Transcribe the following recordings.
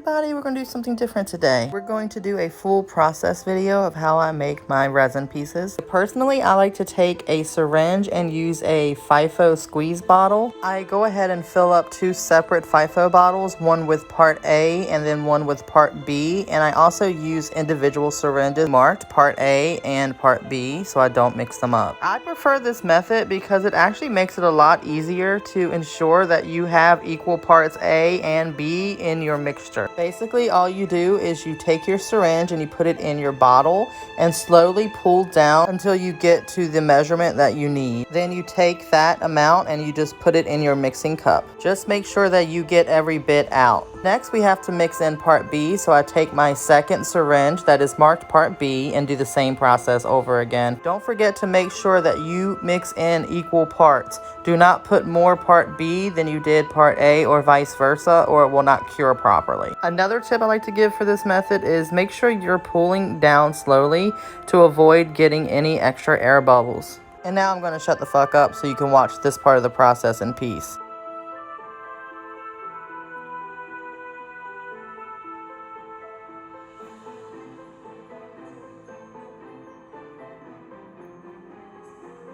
everybody, we're going to do something different today. We're going to do a full process video of how I make my resin pieces. Personally, I like to take a syringe and use a FIFO squeeze bottle. I go ahead and fill up two separate FIFO bottles, one with part A and then one with part B. And I also use individual syringes marked part A and part B so I don't mix them up. I prefer this method because it actually makes it a lot easier to ensure that you have equal parts A and B in your mixture. Basically, all you do is you take your syringe and you put it in your bottle and slowly pull down until you get to the measurement that you need. Then you take that amount and you just put it in your mixing cup. Just make sure that you get every bit out. Next, we have to mix in part B, so I take my second syringe that is marked part B and do the same process over again. Don't forget to make sure that you mix in equal parts. Do not put more part B than you did part A or vice versa, or it will not cure properly. Another tip I like to give for this method is make sure you're pulling down slowly to avoid getting any extra air bubbles. And now I'm going to shut the fuck up so you can watch this part of the process in peace.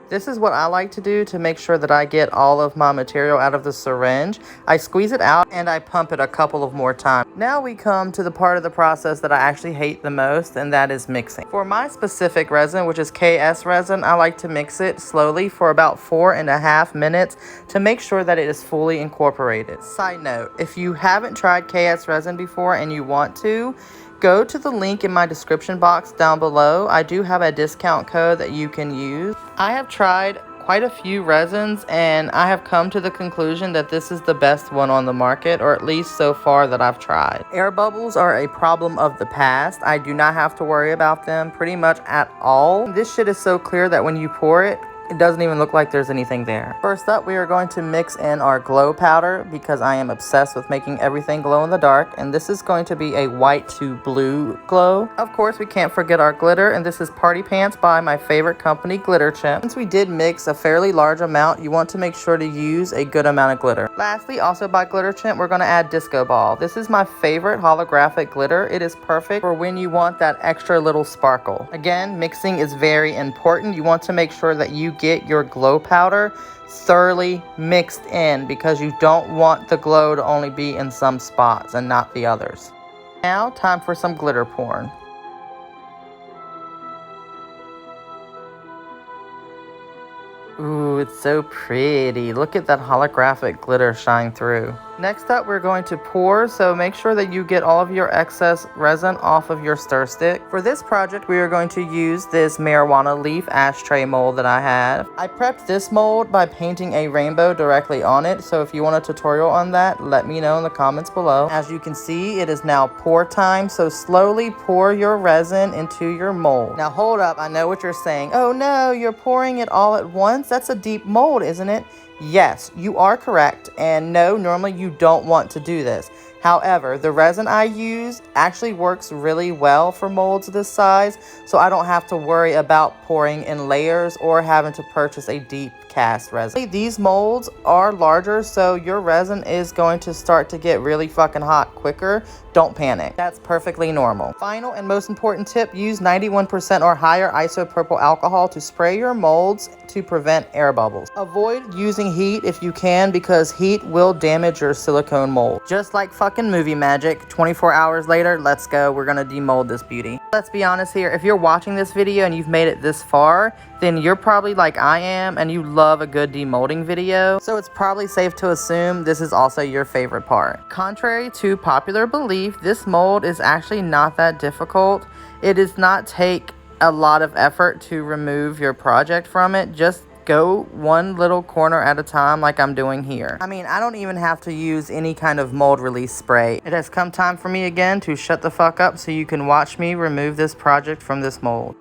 This is what I like to do to make sure that I get all of my material out of the syringe. I squeeze it out and I pump it a couple of more times. Now we come to the part of the process that I actually hate the most, and that is mixing. For my specific resin, which is KS resin, I like to mix it slowly for about 4.5 minutes to make sure that it is fully incorporated. Side note, if you haven't tried KS resin before and you want to, go to the link in my description box down below. I do have a discount code that you can use. I have tried quite a few resins and I have come to the conclusion that this is the best one on the market, or at least so far that I've tried. Air bubbles are a problem of the past. I do not have to worry about them pretty much at all. This shit is so clear that when you pour it, it doesn't even look like there's anything there. First up, we are going to mix in our glow powder because I am obsessed with making everything glow in the dark, and this is going to be a white to blue glow. Of course, we can't forget our glitter, and this is Party Pants by my favorite company, Glitter Chimp. Since we did mix a fairly large amount, you want to make sure to use a good amount of glitter. Lastly, also by Glitter Chimp, we're going to add Disco Ball. This is my favorite holographic glitter. It is perfect for when you want that extra little sparkle. Again, mixing is very important. You want to make sure that you get your glow powder thoroughly mixed in because you don't want the glow to only be in some spots and not the others. Now, time for some glitter porn. Ooh, it's so pretty. Look at that holographic glitter shine through. Next up, we're going to pour, so make sure that you get all of your excess resin off of your stir stick. For this project, we are going to use this marijuana leaf ashtray mold that I have. I prepped this mold by painting a rainbow directly on it, so if you want a tutorial on that, let me know in the comments below. As you can see, it is now pour time, so slowly pour your resin into your mold. Now hold up, I know what you're saying. Oh no, you're pouring it all at once? That's a deep mold, isn't it? Yes, you are correct, and no, normally you don't want to do this. However, the resin I use actually works really well for molds this size, so I don't have to worry about pouring in layers or having to purchase a deep cast resin. These molds are larger, so your resin is going to start to get really fucking hot quicker. Don't panic. That's perfectly normal. Final and most important tip, use 91% or higher isopropyl alcohol to spray your molds to prevent air bubbles. Avoid using heat if you can because heat will damage your silicone mold. Just like fucking movie magic, 24 hours later, let's go. We're gonna demold this beauty. Let's be honest here. If you're watching this video and you've made it this far, then you're probably like I am and you love a good demolding video. So it's probably safe to assume this is also your favorite part. Contrary to popular belief, this mold is actually not that difficult. It does not take a lot of effort to remove your project from it. Just go one little corner at a time like I'm doing here. I mean, I don't even have to use any kind of mold release spray. It has come time for me again to shut the fuck up so you can watch me remove this project from this mold.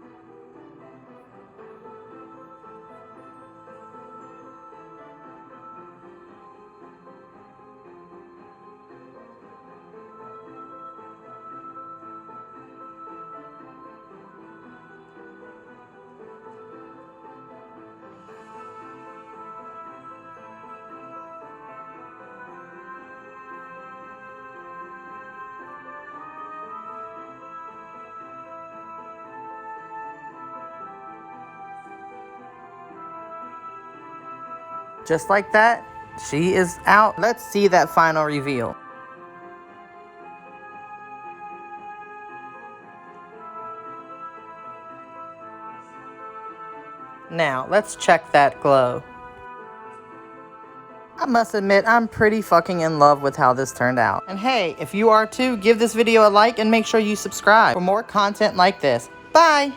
Just like that, she is out. Let's see that final reveal. Now, let's check that glow. I must admit, I'm pretty fucking in love with how this turned out. And hey, if you are too, give this video a like and make sure you subscribe for more content like this. Bye!